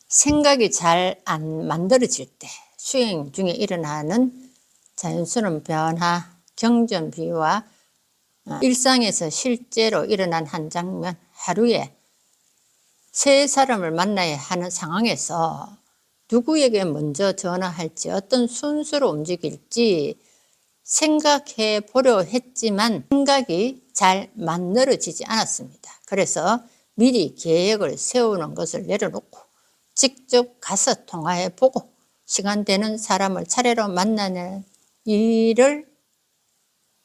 생각이 잘 안 만들어질 때 수행 중에 일어나는 자연스러운 변화, 경전 비유와 일상에서 실제로 일어난 한 장면, 하루에 세 사람을 만나야 하는 상황에서 누구에게 먼저 전화할지, 어떤 순서로 움직일지 생각해 보려 했지만 생각이 잘 만들어지지 않았습니다. 그래서 미리 계획을 세우는 것을 내려놓고 직접 가서 통화해 보고 시간 되는 사람을 차례로 만나는 일을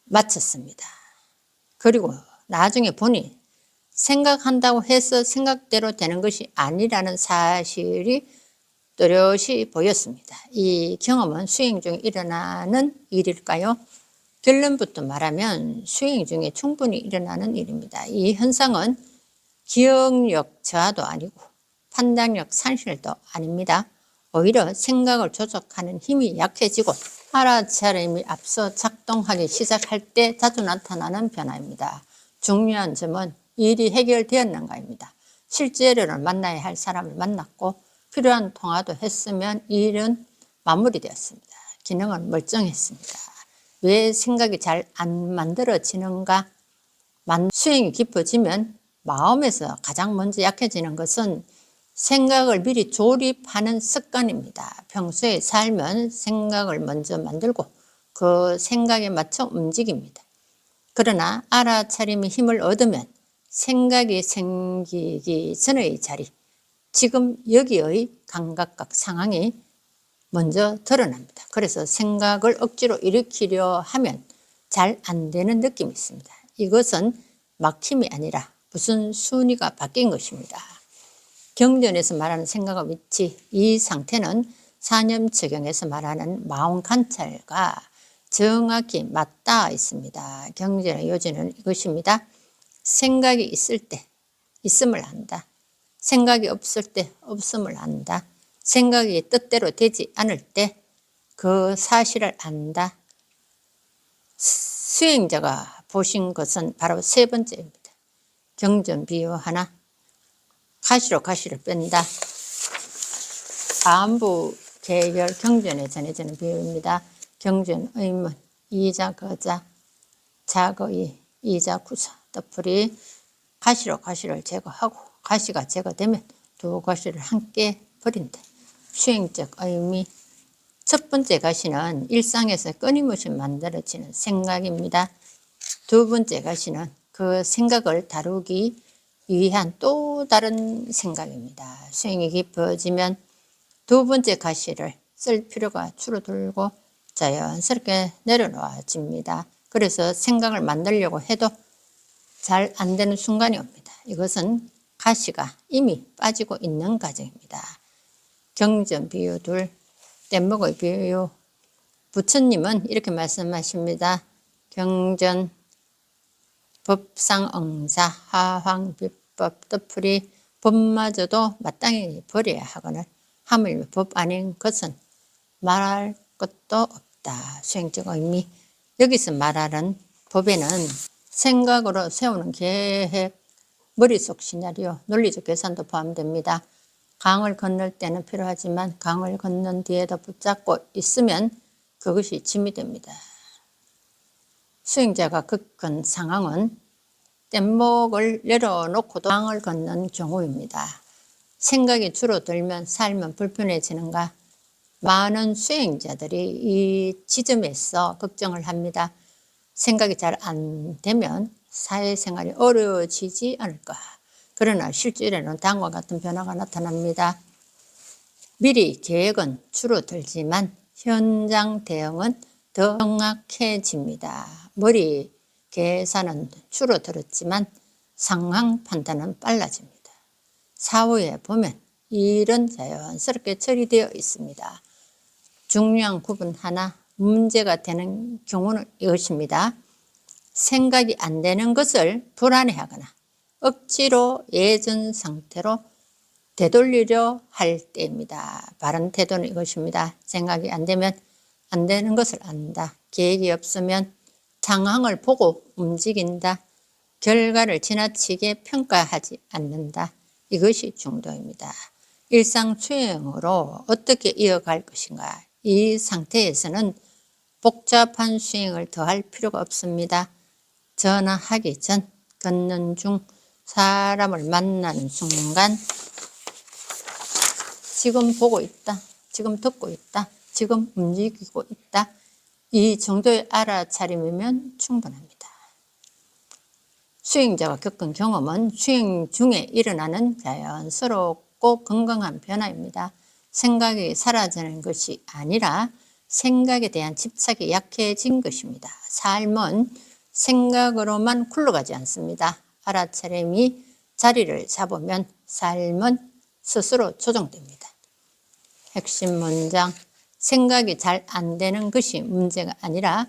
마쳤습니다. 그리고 나중에 보니 생각한다고 해서 생각대로 되는 것이 아니라는 사실이 또렷이 보였습니다. 이 경험은 수행 중에 일어나는 일일까요? 결론부터 말하면 수행 중에 충분히 일어나는 일입니다. 이 현상은 기억력 저하도 아니고 판단력 상실도 아닙니다. 오히려 생각을 조작하는 힘이 약해지고 알아차림이 앞서 작동하기 시작할 때 자주 나타나는 변화입니다. 중요한 점은 일이 해결되었는가입니다. 실제로는 만나야 할 사람을 만났고 필요한 통화도 했으면 일은 마무리되었습니다. 기능은 멀쩡했습니다. 왜 생각이 잘 안 만들어지는가? 수행이 깊어지면 마음에서 가장 먼저 약해지는 것은 생각을 미리 조립하는 습관입니다. 평소에 살면 생각을 먼저 만들고 그 생각에 맞춰 움직입니다. 그러나 알아차림의 힘을 얻으면 생각이 생기기 전의 자리, 지금 여기의 감각각 상황이 먼저 드러납니다. 그래서 생각을 억지로 일으키려 하면 잘 안 되는 느낌이 있습니다. 이것은 막힘이 아니라 무슨 순위가 바뀐 것입니다. 경전에서 말하는 생각의 위치, 이 상태는 사념처경에서 말하는 마음 관찰과 정확히 맞닿아 있습니다. 경전의 요지는 이것입니다. 생각이 있을 때 있음을 안다. 생각이 없을 때 없음을 안다. 생각이 뜻대로 되지 않을 때 그 사실을 안다. 수행자가 보신 것은 바로 세 번째입니다. 경전 비유 하나. 가시로 가시를 뺀다. 안부 계열 경전에 전해지는 비유입니다. 경전 의문, 이자 거자, 자거이, 이자 구사, 뜻풀이 가시로 가시를 제거하고 가시가 제거되면 두 가시를 함께 버린다. 수행적 의미. 첫 번째 가시는 일상에서 끊임없이 만들어지는 생각입니다. 두 번째 가시는 그 생각을 다루기 위한 또 다른 생각입니다. 수행이 깊어지면 두 번째 가시를 쓸 필요가 줄어들고 자연스럽게 내려놓아집니다. 그래서 생각을 만들려고 해도 잘 안 되는 순간이 옵니다. 이것은 가시가 이미 빠지고 있는 과정입니다. 경전 비유 둘, 뗏목의 비유. 부처님은 이렇게 말씀하십니다. 경전 법상응사 하황비법 뜻풀이 법마저도 마땅히 버려야 하거늘 하물며 법 아닌 것은 말할 것도 없다. 수행적 의미. 여기서 말하는 법에는 생각으로 세우는 계획, 머릿속 시나리오, 논리적 계산도 포함됩니다. 강을 건널 때는 필요하지만 강을 건넌 뒤에도 붙잡고 있으면 그것이 짐이 됩니다. 수행자가 겪은 상황은 뗏목을 내려놓고도 강을 건넌 경우입니다. 생각이 줄어들면 삶은 불편해지는가? 많은 수행자들이 이 지점에서 걱정을 합니다. 생각이 잘 안 되면 사회생활이 어려워지지 않을까? 그러나 실제로는 다음과 같은 변화가 나타납니다. 미리 계획은 줄어들지만 현장 대응은 더 정확해집니다. 머리 계산은 줄어들었지만 상황 판단은 빨라집니다. 사후에 보면 일은 자연스럽게 처리되어 있습니다. 중요한 구분 하나, 문제가 되는 경우는 이것입니다. 생각이 안 되는 것을 불안해하거나 억지로 예전 상태로 되돌리려 할 때입니다. 바른 태도는 이것입니다. 생각이 안 되면 안 되는 것을 안다. 계획이 없으면 상황을 보고 움직인다. 결과를 지나치게 평가하지 않는다. 이것이 중도입니다. 일상 수행으로 어떻게 이어갈 것인가. 이 상태에서는 복잡한 수행을 더할 필요가 없습니다. 전화하기 전, 걷는 중, 사람을 만나는 순간 지금 보고 있다, 지금 듣고 있다, 지금 움직이고 있다. 이 정도의 알아차림이면 충분합니다. 수행자가 겪은 경험은 수행 중에 일어나는 자연스럽고 건강한 변화입니다. 생각이 사라지는 것이 아니라 생각에 대한 집착이 약해진 것입니다. 삶은 생각으로만 굴러가지 않습니다. 알아차림이 자리를 잡으면 삶은 스스로 조정됩니다. 핵심 문장, 생각이 잘 안 되는 것이 문제가 아니라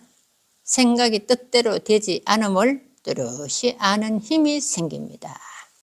생각이 뜻대로 되지 않음을 뚜렷이 아는 힘이 생깁니다.